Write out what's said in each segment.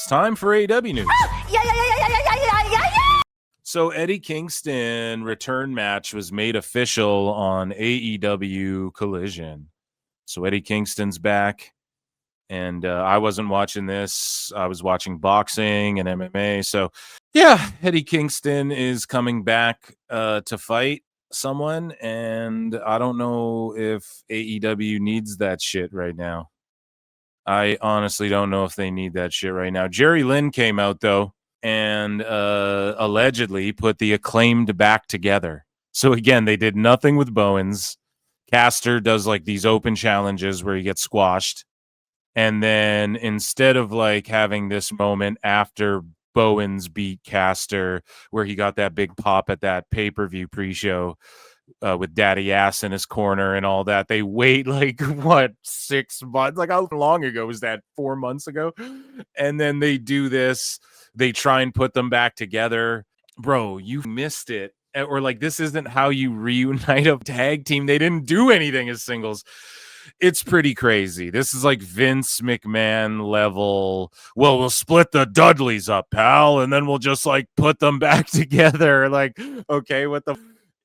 time for AEW news. Yeah. So Eddie Kingston return match was made official on AEW Collision. So Eddie Kingston's back, and I wasn't watching this. I was watching boxing and MMA. So yeah, Eddie Kingston is coming back to fight someone, and I don't know if AEW needs that shit right now. I honestly don't know if they need that shit right now. Jerry Lynn came out, though, and allegedly put the Acclaimed back together. So, again, they did nothing with Bowens. Caster does, like, these open challenges where he gets squashed. And then instead of, like, having this moment after Bowens beat Caster, where he got that big pop at that pay-per-view pre-show, with Daddy Ass in his corner and all that. They wait like 6 months? Like how long ago was that? 4 months ago? And then they do this. They try and put them back together. Bro, you missed it. Or like this isn't how you reunite a tag team. They didn't do anything as singles. It's pretty crazy. This is like Vince McMahon level. Well, we'll split the Dudleys up, pal, and then we'll just like put them back together. Like, okay, what the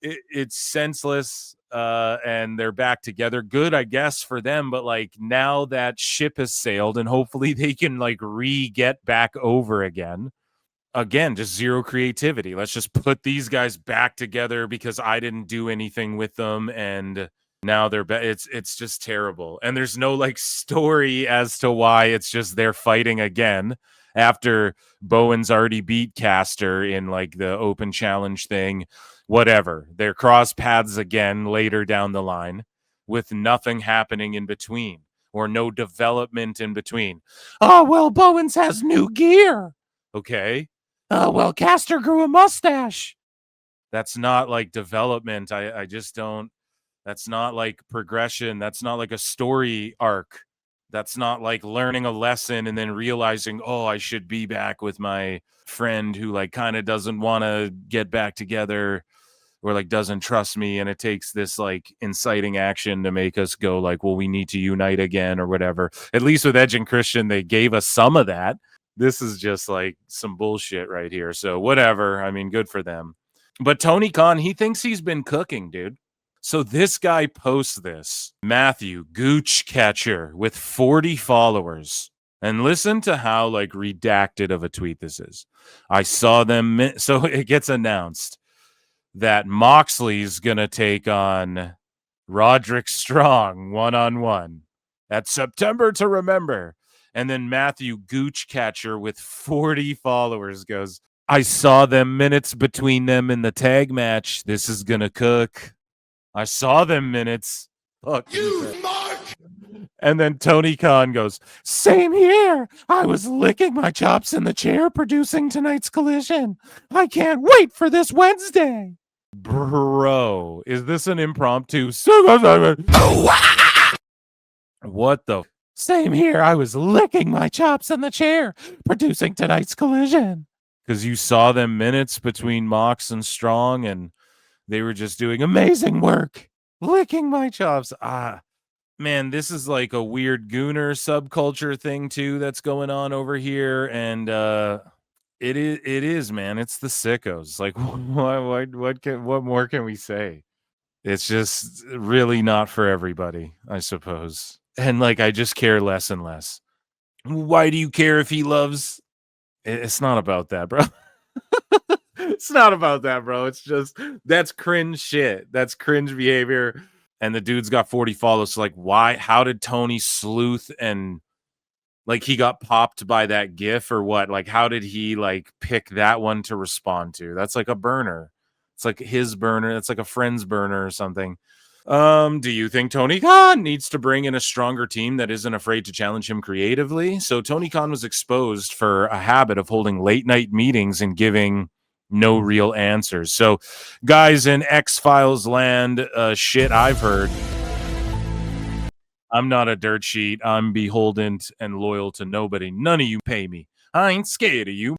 it's senseless, and they're back together. Good, I guess, for them, but like now that ship has sailed and hopefully they can like get back over again. Again, just zero creativity. Let's just put these guys back together because I didn't do anything with them, and now they're it's just terrible. And there's no like story as to why. It's just they're fighting again after Bowens already beat Caster in like the open challenge thing. Whatever. They're cross paths again later down the line with nothing happening in between or no development in between. Oh, well, Bowens has new gear. Okay. Oh, well, Caster grew a mustache. That's not like development. I just don't. That's not like progression. That's not like a story arc. That's not like learning a lesson and then realizing, oh, I should be back with my friend who like kind of doesn't want to get back together or like doesn't trust me, and it takes this like inciting action to make us go like, well, we need to unite again or whatever. At least with Edge and Christian, they gave us some of that. This is just like some bullshit right here. So whatever. I mean, good for them. But Tony Khan, he thinks he's been cooking, dude. So this guy posts this, Matthew Gooch Catcher with 40 followers. And listen to how like redacted of a tweet this is. I saw them. So it gets announced that Moxley's going to take on Roderick Strong one-on-one. That's September to remember. And then Matthew Gooch Catcher with 40 followers goes, I saw them minutes between them in the tag match. This is going to cook. I saw them minutes. Fuck you, Mark. And then Tony Khan goes, same here. I was licking my chops in the chair producing tonight's Collision. I can't wait for this Wednesday. Bro, is this an impromptu? What the? Same here. I was licking my chops in the chair producing tonight's Collision. Because you saw them minutes between Mox and Strong, and they were just doing amazing work. Licking my chops. Man, this is like a weird gooner subculture thing too that's going on over here, and it is, man. It's the sickos. Like, what more can we say? It's just really not for everybody, I suppose. And like, I just care less and less. Why do you care if he loves? It's not about that, bro. It's not about that, bro. It's just that's cringe shit. That's cringe behavior. And the dude's got 40 followers. So like, why? How did Tony sleuth and like he got popped by that GIF or what? Like, how did he like pick that one to respond to? That's like a burner. It's like his burner. It's like a friend's burner or something. Do you think Tony Khan needs to bring in a stronger team that isn't afraid to challenge him creatively? So Tony Khan was exposed for a habit of holding late night meetings and giving no real answers. So guys, in X-Files land, shit I've heard, I'm not a dirt sheet. I'm beholden and loyal to nobody. None of you pay me. I ain't scared of you.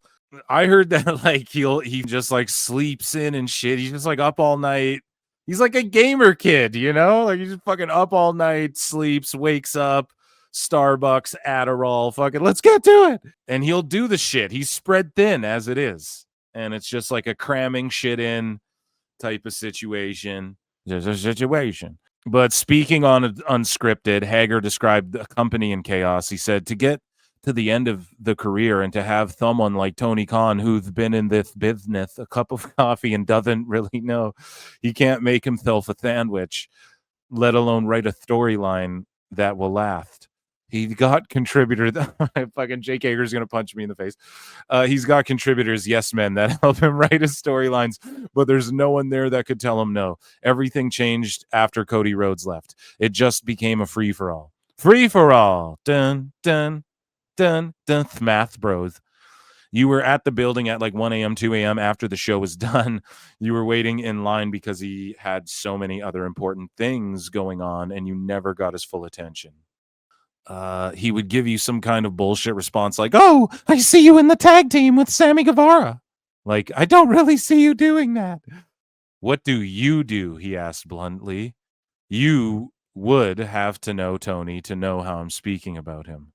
I heard that like he just like sleeps in and shit. He's just like up all night. He's like a gamer kid, you know? Like he's just fucking up all night, sleeps, wakes up, Starbucks, Adderall, fucking let's get to it. And he'll do the shit. He's spread thin as it is. And it's just like a cramming shit in type of situation. There's a situation. But speaking on unscripted, Hager described the company in chaos. He said to get to the end of the career and to have someone like Tony Khan, who's been in this business, a cup of coffee and doesn't really know, he can't make himself a sandwich, let alone write a storyline that will last. He got contributors. Fucking Jake Hager's going to punch me in the face. He's got contributors, yes men, that help him write his storylines, but there's no one there that could tell him no. Everything changed after Cody Rhodes left. It just became a free-for-all. Free-for-all. Dun, dun, dun, dun. Math bros. You were at the building at like 1 a.m., 2 a.m. after the show was done. You were waiting in line because he had so many other important things going on, and you never got his full attention. He would give you some kind of bullshit response like, oh, I see you in the tag team with Sammy Guevara. Like, I don't really see you doing that. What do you do? He asked bluntly. You would have to know Tony to know how I'm speaking about him.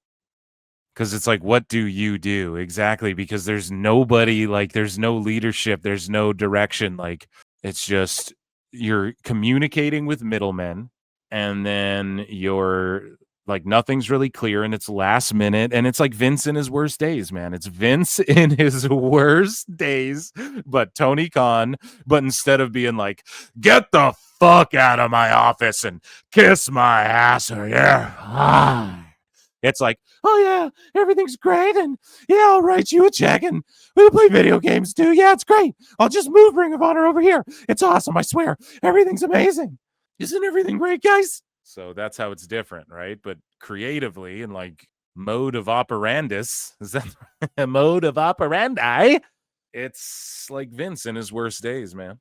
Because it's like, what do you do? Exactly, because there's nobody, like, there's no leadership, there's no direction. Like, it's just, you're communicating with middlemen, and then you're like, nothing's really clear, and it's last minute, and it's like Vince in his worst days, man. It's Vince in his worst days, but Tony Khan, but instead of being like, get the fuck out of my office and kiss my ass, or yeah, it's like, oh yeah, everything's great, and yeah, I'll write you a check, and we'll play video games too. Yeah, it's great. I'll just move Ring of Honor over here. It's awesome, I swear. Everything's amazing. Isn't everything great, guys? So that's how it's different, right? But creatively and like mode of operandus, is that a mode of operandi? It's like Vince in his worst days, man.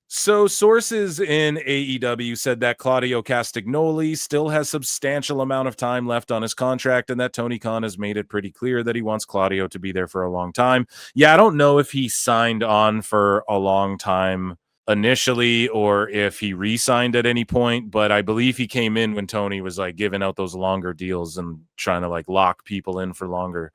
So sources in AEW said that Claudio Castagnoli still has substantial amount of time left on his contract, and that Tony Khan has made it pretty clear that he wants Claudio to be there for a long time. Yeah, I don't know if he signed on for a long time initially or if he re-signed at any point, but I believe he came in when Tony was like giving out those longer deals and trying to like lock people in for longer.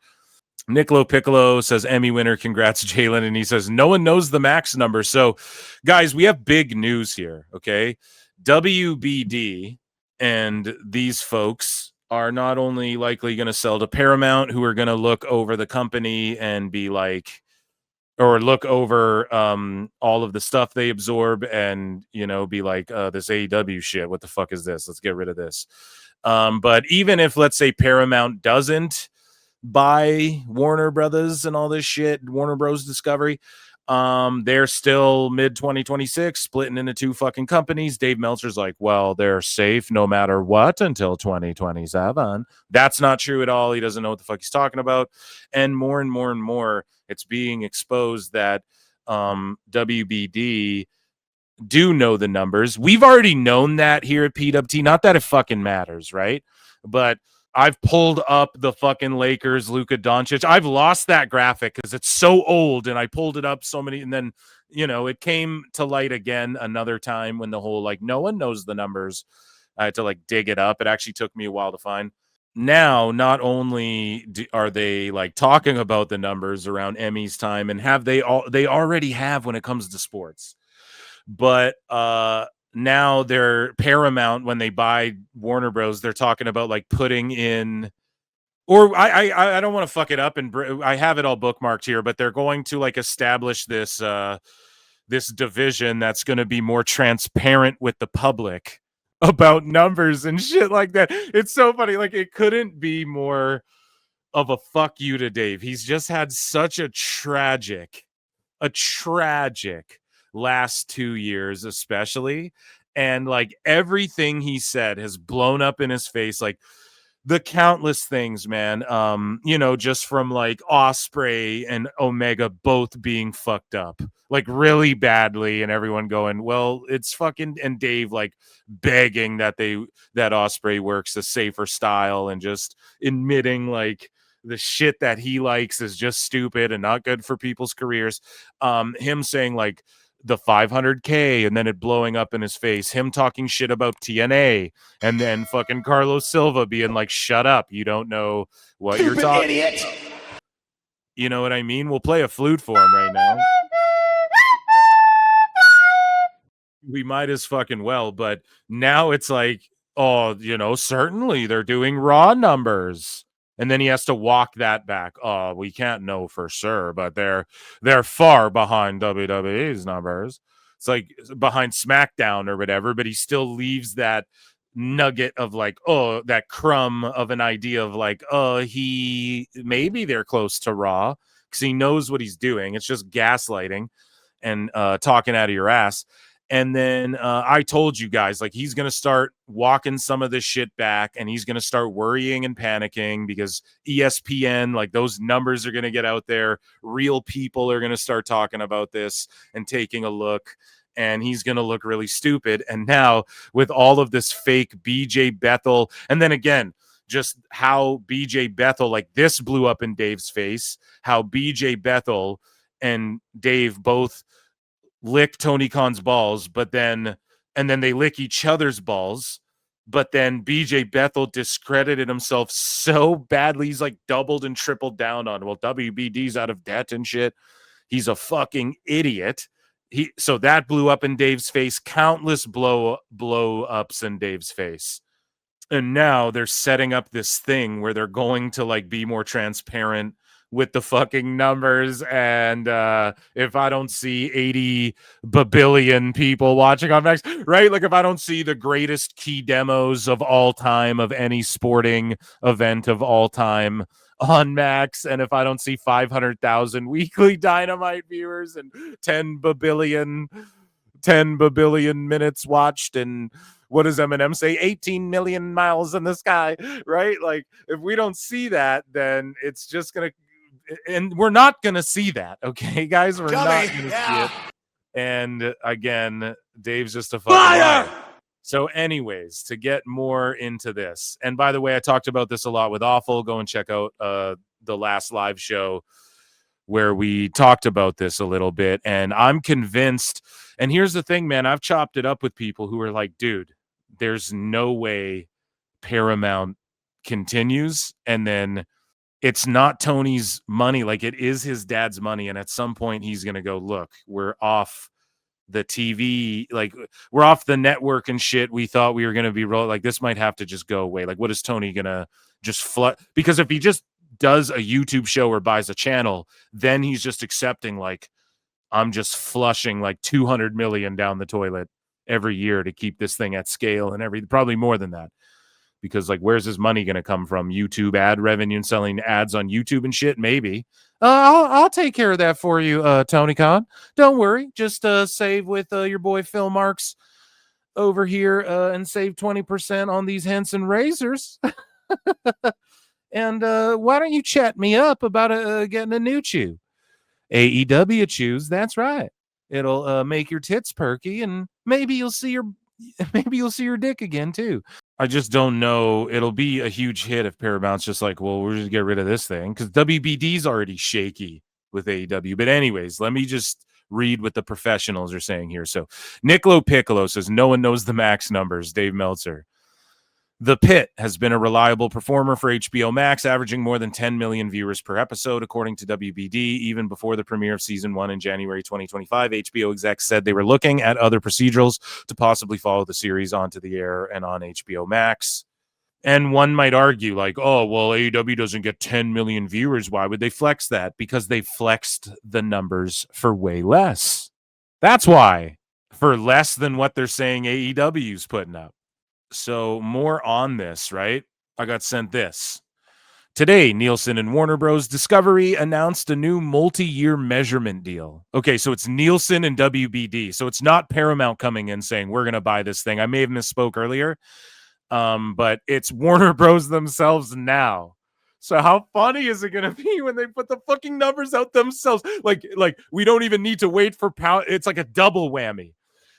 Nicolo Piccolo says, Emmy winner, congrats, Jalen. And he says, no one knows the max number. So, guys, we have big news here, okay? WBD and these folks are not only likely going to sell to Paramount, who are going to look over the company and be like, or look over all of the stuff they absorb and, you know, be like, this AEW shit, what the fuck is this? Let's get rid of this. But even if, let's say, Paramount doesn't buy Warner Brothers and all this shit, Warner Bros. Discovery, they're still mid 2026 splitting into two fucking companies. Dave Meltzer's like, well, they're safe no matter what until 2027. That's not true at all. He doesn't know what the fuck he's talking about. And more, it's being exposed that WBD do know the numbers. We've already known that here at PWT. Not that it fucking matters, right? But I've pulled up the fucking Lakers, Luka Doncic. I've lost that graphic because it's so old, and I pulled it up so many, and then, you know, it came to light again another time when the whole, like, no one knows the numbers. I had to, like, dig it up. It actually took me a while to find. Now, not only are they, like, talking about the numbers around Emmy's time, and they already have when it comes to sports, but now they're Paramount, when they buy Warner Bros, they're talking about like putting in, or I don't want to fuck it up, and I have it all bookmarked here, but they're going to like establish this this division that's going to be more transparent with the public about numbers and shit like that. It's so funny. Like, it couldn't be more of a fuck you to Dave. He's just had such a tragic last 2 years, especially, and like everything he said has blown up in his face, like the countless things, man, you know, just from like Osprey and Omega both being fucked up like really badly, and everyone going, well, it's fucking, and Dave like begging that Osprey works a safer style, and just admitting like the shit that he likes is just stupid and not good for people's careers. Him saying like the 500K and then it blowing up in his face, him talking shit about TNA, and then fucking Carlos Silva being like, shut up, you don't know what you're talking about. You know what I mean? We'll play a flute for him right now. We might as fucking well, but now it's like, oh, certainly they're doing Raw numbers. And then he has to walk that back. Oh, we can't know for sure, but they're far behind WWE's numbers. It's like behind SmackDown or whatever, but he still leaves that nugget of like, oh, that crumb of an idea of like, maybe they're close to Raw because he knows what he's doing. It's just gaslighting and talking out of your ass. And then I told you guys, like, he's going to start walking some of this shit back and he's going to start worrying and panicking because ESPN, like, those numbers are going to get out there. Real people are going to start talking about this and taking a look. And he's going to look really stupid. And now with all of this fake BJ Bethel, and then again, just how BJ Bethel, like, this blew up in Dave's face, how BJ Bethel and Dave both lick Tony Khan's balls, and then they lick each other's balls, but then BJ Bethel discredited himself so badly. He's like doubled and tripled down on, well, WBD's out of debt and shit. He's a fucking idiot. So that blew up in Dave's face, countless blow ups in Dave's face. And now they're setting up this thing where they're going to like be more transparent with the fucking numbers. And if I don't see 80 billion people watching on Max, right? Like if I don't see the greatest key demos of all time of any sporting event of all time on Max, and if I don't see 500,000 weekly Dynamite viewers and 10 billion minutes watched, and what does Eminem say? 18 million miles in the sky, right? Like if we don't see that, then it's just going to, and we're not going to see that. Okay, guys, we're not going to see it. And again, Dave's just a fucking liar. So anyways, to get more into this, and by the way, I talked about this a lot with Awful. Go and check out the last live show where we talked about this a little bit. And I'm convinced, and here's the thing, man, I've chopped it up with people who are like, dude, there's no way Paramount continues. And then it's not Tony's money. Like it is his dad's money. And at some point he's going to go, look, we're off the TV, like we're off the network and shit. We thought we were going to be like, this might have to just go away. Like, what is Tony going to just flood? Because if he just does a YouTube show or buys a channel, then he's just accepting, like, I'm just flushing like 200 million down the toilet every year to keep this thing at scale and everything, probably more than that. Because like, where's his money going to come from? YouTube ad revenue and selling ads on YouTube and shit? Maybe. I'll take care of that for you, Tony Khan. Don't worry. Just save with your boy Phil Marks over here and save 20% on these Henson razors. And why don't you chat me up about getting a new chew? AEW chews. That's right. It'll make your tits perky, and maybe you'll see your dick again too. I just don't know. It'll be a huge hit if Paramount's just like, well, we're just get rid of this thing because WBD's already shaky with AEW. But anyways, let me just read what the professionals are saying here. So Nicolo Piccolo says, no one knows the Max numbers. Dave Meltzer. The Pit has been a reliable performer for HBO Max, averaging more than 10 million viewers per episode, according to WBD. Even before the premiere of Season 1 in January 2025, HBO execs said they were looking at other procedurals to possibly follow the series onto the air and on HBO Max. And one might argue, like, oh, well, AEW doesn't get 10 million viewers. Why would they flex that? Because they flexed the numbers for way less. That's why. For less than what they're saying AEW's putting up. So more on this, right? I got sent this. Today, Nielsen and Warner Bros. Discovery announced a new multi-year measurement deal. Okay, so it's Nielsen and WBD. So it's not Paramount coming in saying, we're going to buy this thing. I may have misspoke earlier, but it's Warner Bros. Themselves now. So how funny is it going to be when they put the fucking numbers out themselves? Like we don't even need to wait for pound. It's like a double whammy.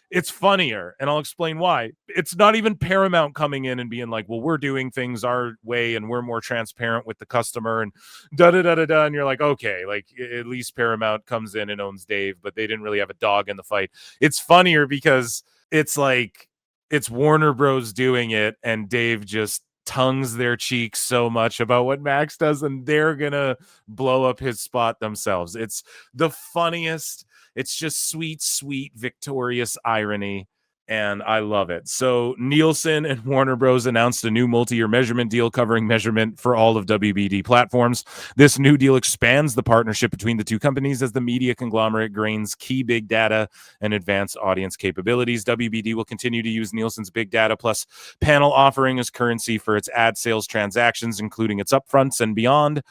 It's funnier, and I'll explain why. It's not even Paramount coming in and being like, well, we're doing things our way and we're more transparent with the customer and da-da-da-da-da. And you're like, okay, like at least Paramount comes in and owns Dave, but they didn't really have a dog in the fight. It's funnier because it's like it's Warner Bros. Doing it, and Dave just tongues their cheeks so much about what Max does, and they're gonna blow up his spot themselves. It's the funniest. It's just sweet, sweet, victorious irony, and I love it. So Nielsen and Warner Bros. Announced a new multi-year measurement deal covering measurement for all of WBD platforms. This new deal expands the partnership between the two companies as the media conglomerate gains key big data and advanced audience capabilities. WBD will continue to use Nielsen's big data plus panel offering as currency for its ad sales transactions, including its upfronts and beyond.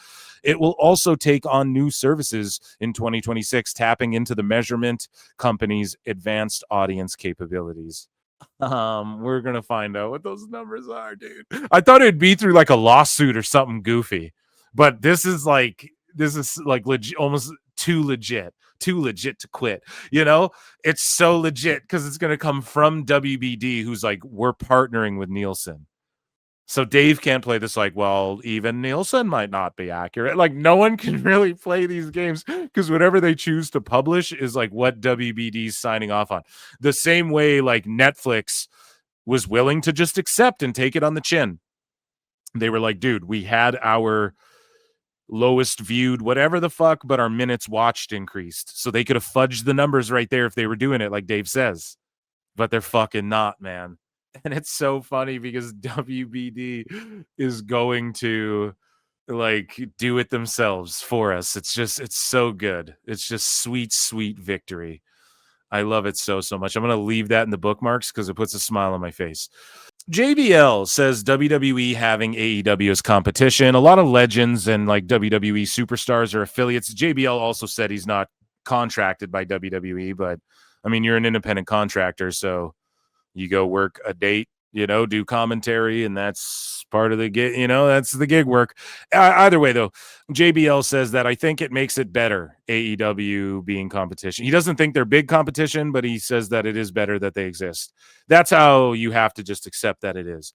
It will also take on new services in 2026, tapping into the measurement company's advanced audience capabilities. We're gonna find out what those numbers are, dude. I thought it'd be through like a lawsuit or something goofy, but this is like legit, almost too legit to quit. You know, it's so legit because it's gonna come from WBD, who's like, we're partnering with Nielsen. So Dave can't play this like, well, even Nielsen might not be accurate. Like no one can really play these games because whatever they choose to publish is like what WBD's signing off on. The same way like Netflix was willing to just accept and take it on the chin. They were like, dude, we had our lowest viewed, whatever the fuck, but our minutes watched increased. So they could have fudged the numbers right there if they were doing it, like Dave says. But they're fucking not, man. And it's so funny because WBD is going to like do it themselves for us. It's so good. It's just sweet, sweet victory. I love it so much. I'm going to leave that in the bookmarks because it puts a smile on my face. JBL says WWE having AEW as competition. A lot of legends and like WWE superstars are affiliates. JBL also said he's not contracted by WWE, but I mean, you're an independent contractor, so you go work a date, do commentary, and that's part of the gig, that's the gig work. Either way, though, JBL says that I think it makes it better, AEW being competition. He doesn't think they're big competition, but he says that it is better that they exist. That's how you have to just accept that it is.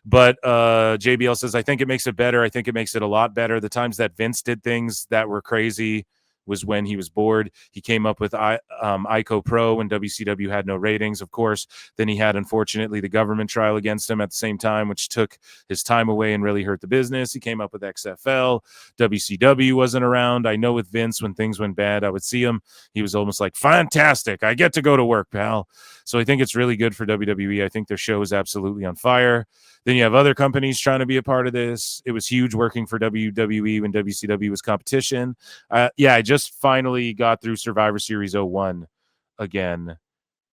But JBL says, I think it makes it better. I think it makes it a lot better. The times that Vince did things that were crazy was when he was bored. He came up with ICO Pro when WCW had no ratings, of course. Then he had, unfortunately, the government trial against him at the same time, which took his time away and really hurt the business. He came up with XFL. WCW wasn't around. I know with Vince, when things went bad, I would see him. He was almost like, fantastic. I get to go to work, pal. So I think it's really good for WWE. I think their show is absolutely on fire. Then you have other companies trying to be a part of this. It was huge working for WWE when WCW was competition. I just finally got through Survivor Series 01 again.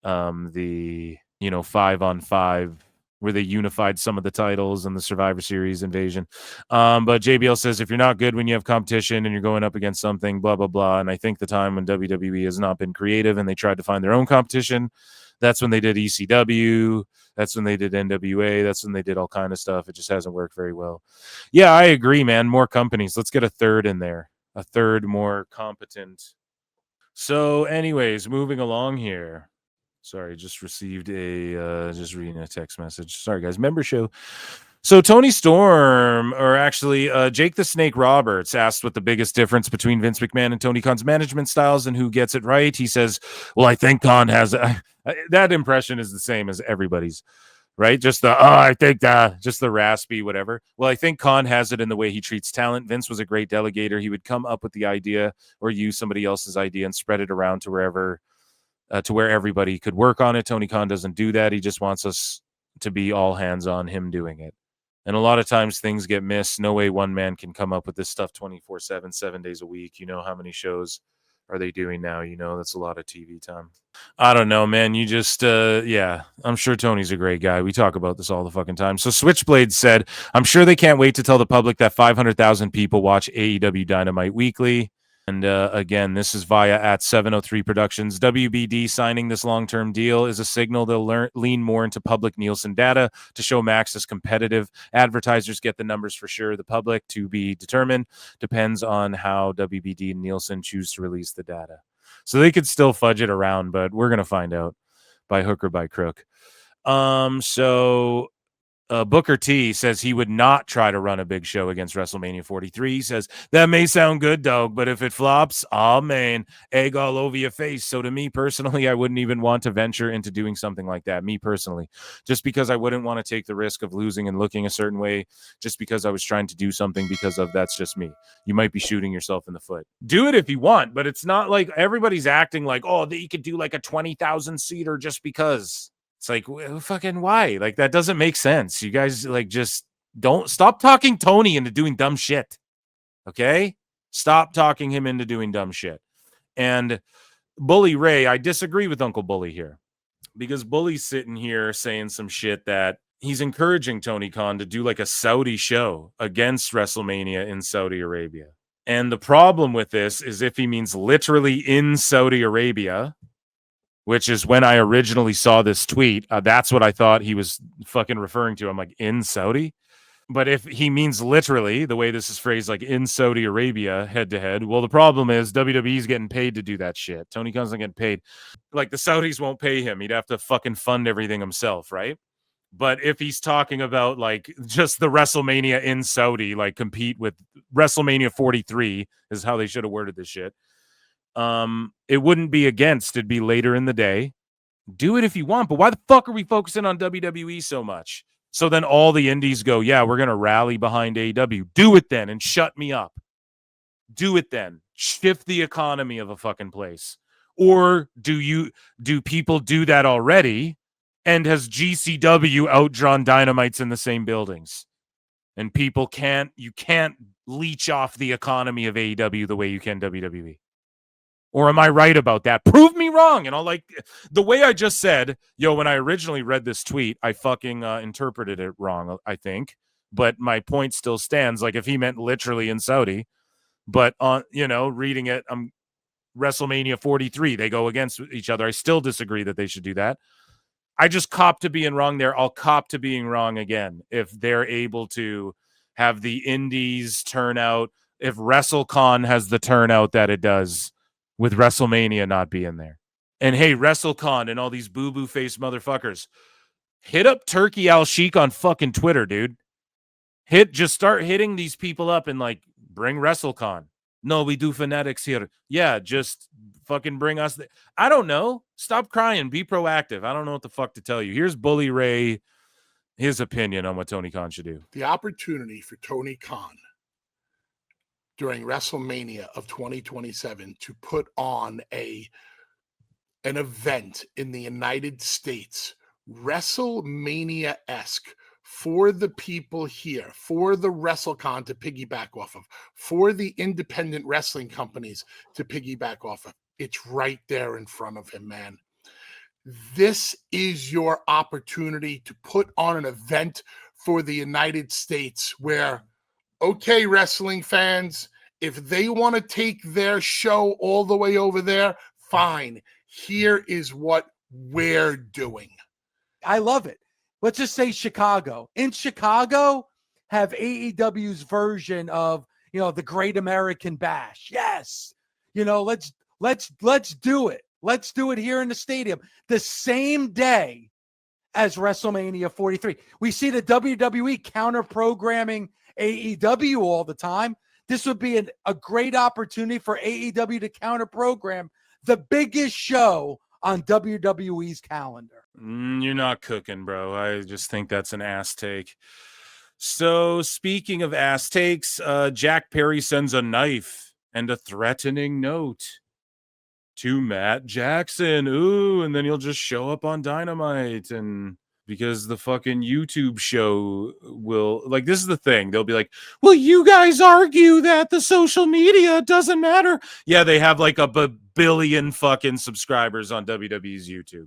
The 5-on-5 where they unified some of the titles and the Survivor Series invasion. But JBL says if you're not good when you have competition and you're going up against something, blah, blah, blah. And I think the time when WWE has not been creative and they tried to find their own competition, that's when they did ECW. That's when they did NWA. That's when they did all kind of stuff. It just hasn't worked very well. Yeah, I agree, man. More companies. Let's get a third in there. A third more competent. So anyways, moving along here. Sorry, just received just reading a text message. Sorry, guys. Member show. So Tony Storm, or actually Jake the Snake Roberts, asked what the biggest difference between Vince McMahon and Tony Khan's management styles and who gets it right. He says, well, I think Khan has... that impression is the same as everybody's, right? Just I think just the raspy, whatever. Well, I think Khan has it in the way he treats talent. Vince was a great delegator. He would come up with the idea or use somebody else's idea and spread it around to wherever, to where everybody could work on it. Tony Khan doesn't do that. He just wants us to be all hands on him doing it. And a lot of times things get missed. No way one man can come up with this stuff 24/7, 7 days a week. You know, how many shows are they doing now? That's a lot of TV time. I don't know, man. You just, I'm sure Tony's a great guy. We talk about this all the fucking time. So Switchblade said, I'm sure they can't wait to tell the public that 500,000 people watch AEW Dynamite weekly. And again, this is via at 703 Productions. WBD signing this long-term deal is a signal they'll lean more into public Nielsen data to show Max is competitive. Advertisers get the numbers for sure. The public, to be determined, depends on how WBD and Nielsen choose to release the data. So they could still fudge it around, but we're going to find out. by hook or by crook. So Booker T says he would not try to run a big show against WrestleMania 43. He says, that may sound good, dog, but if it flops, oh man, egg all over your face. So to me personally, I wouldn't even want to venture into doing something like that, me personally, just because I wouldn't want to take the risk of losing and looking a certain way just because I was trying to do something because of that's just me. You might be shooting yourself in the foot. Do it if you want, but it's not like everybody's acting like, oh, you could do like a 20,000 seater just because. It's like, fucking why? Like, that doesn't make sense. You guys, like, just don't stop talking Toni into doing dumb shit. Okay? Stop talking him into doing dumb shit. And Bully Ray, I disagree with Uncle Bully here because Bully's sitting here saying some shit that he's encouraging Tony Khan to do like a Saudi show against WrestleMania in Saudi Arabia. And the problem with this is if he means literally in Saudi Arabia, which is when I originally saw this tweet. That's what I thought he was fucking referring to. I'm like, in Saudi? But if he means literally, the way this is phrased, like in Saudi Arabia, head-to-head, well, the problem is WWE's getting paid to do that shit. Tony Khan's not getting paid. Like, the Saudis won't pay him. He'd have to fucking fund everything himself, right? But if he's talking about, like, just the WrestleMania in Saudi, like, compete with WrestleMania 43 is how they should have worded this shit. It wouldn't be against, it'd be later in the day. Do it if you want, but why the fuck are we focusing on WWE so much? So then all the indies go, yeah, we're gonna rally behind AEW. Do it then and shut me up. Do it then. Shift the economy of a fucking place. Or do people do that already? And has GCW outdrawn Dynamites in the same buildings? And you can't leech off the economy of AEW the way you can WWE. Or am I right about that? Prove me wrong. And I'll like the way I just said, when I originally read this tweet, I fucking interpreted it wrong, I think. But my point still stands. Like if he meant literally in Saudi, but on, reading it, WrestleMania 43, they go against each other. I still disagree that they should do that. I just cop to being wrong there. I'll cop to being wrong again. If they're able to have the indies turn out, if WrestleCon has the turnout that it does, with WrestleMania not being there. And hey, WrestleCon and all these boo-boo face motherfuckers, hit up Turkey Al Sheik on fucking Twitter, dude. Just start hitting these people up and like bring WrestleCon. No, we do fanatics here. Yeah, just fucking bring us. I don't know. Stop crying. Be proactive. I don't know what the fuck to tell you. Here's Bully Ray, his opinion on what Tony Khan should do. The opportunity for Tony Khan during WrestleMania of 2027 to put on an event in the United States, WrestleMania-esque, for the people here, for the WrestleCon to piggyback off of, for the independent wrestling companies to piggyback off of. It's right there in front of him, man. This is your opportunity to put on an event for the United States where, okay, wrestling fans, if they want to take their show all the way over there, fine. Here is what we're doing. I love it. Let's just say Chicago. In Chicago, have AEW's version of, the Great American Bash. Yes. Let's do it. Let's do it here in the stadium the same day as WrestleMania 43. We see the WWE counter-programming AEW all the time. This would be a great opportunity for AEW to counter-program the biggest show on WWE's calendar. You're not cooking, bro. I just think that's an ass take. So speaking of ass takes, Jack Perry sends a knife and a threatening note to Matt Jackson. Ooh, and then he'll just show up on Dynamite, and because the fucking YouTube show will, like, this is the thing. They'll be like, well, you guys argue that the social media doesn't matter. Yeah, they have like a billion fucking subscribers on WWE's YouTube.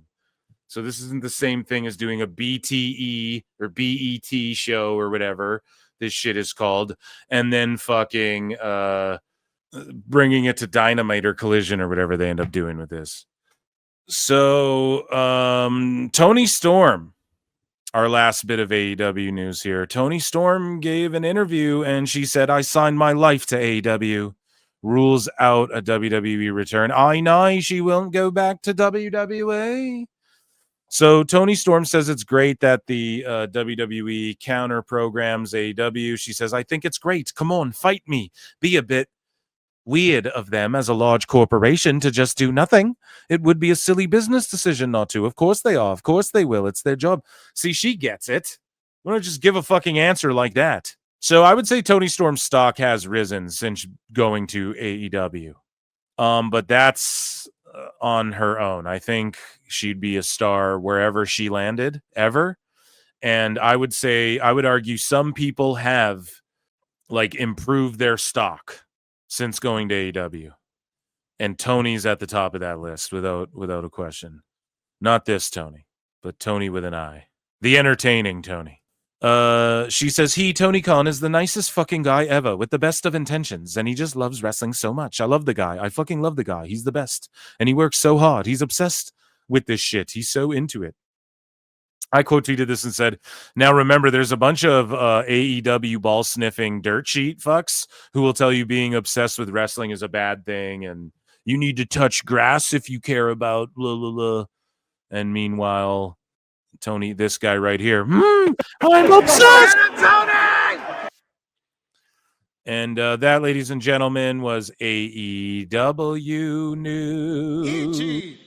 So this isn't the same thing as doing a BTE or BET show or whatever this shit is called, and then fucking bringing it to Dynamite or Collision or whatever they end up doing with this. So Toni Storm, our last bit of AEW news here. Toni Storm gave an interview and she said, I signed my life to AEW. Rules out a WWE return. I know she won't go back to WWE. So Toni Storm says it's great that the WWE counter programs AEW. She says, I think it's great. Come on, fight me. Be a bit weird of them as a large corporation to just do nothing. It would be a silly business decision not to. Of course they are. Of course they will. It's their job. See, she gets it. Why don't just give a fucking answer like that? So I would say Toni Storm's stock has risen since going to AEW. But that's on her own. I think she'd be a star wherever she landed ever. And I would argue some people have like improved their stock since going to AEW. And Toni's at the top of that list without a question. Not this Toni, but Toni with an I. The entertaining Toni. She says, Tony Khan, is the nicest fucking guy ever with the best of intentions, and he just loves wrestling so much. I love the guy. I fucking love the guy. He's the best. And he works so hard. He's obsessed with this shit. He's so into it. I quote tweeted this and said, now remember, there's a bunch of AEW ball sniffing dirt sheet fucks who will tell you being obsessed with wrestling is a bad thing and you need to touch grass if you care about blah, blah, blah. And meanwhile, Tony, this guy right here, I'm obsessed. And that, ladies and gentlemen, was AEW News.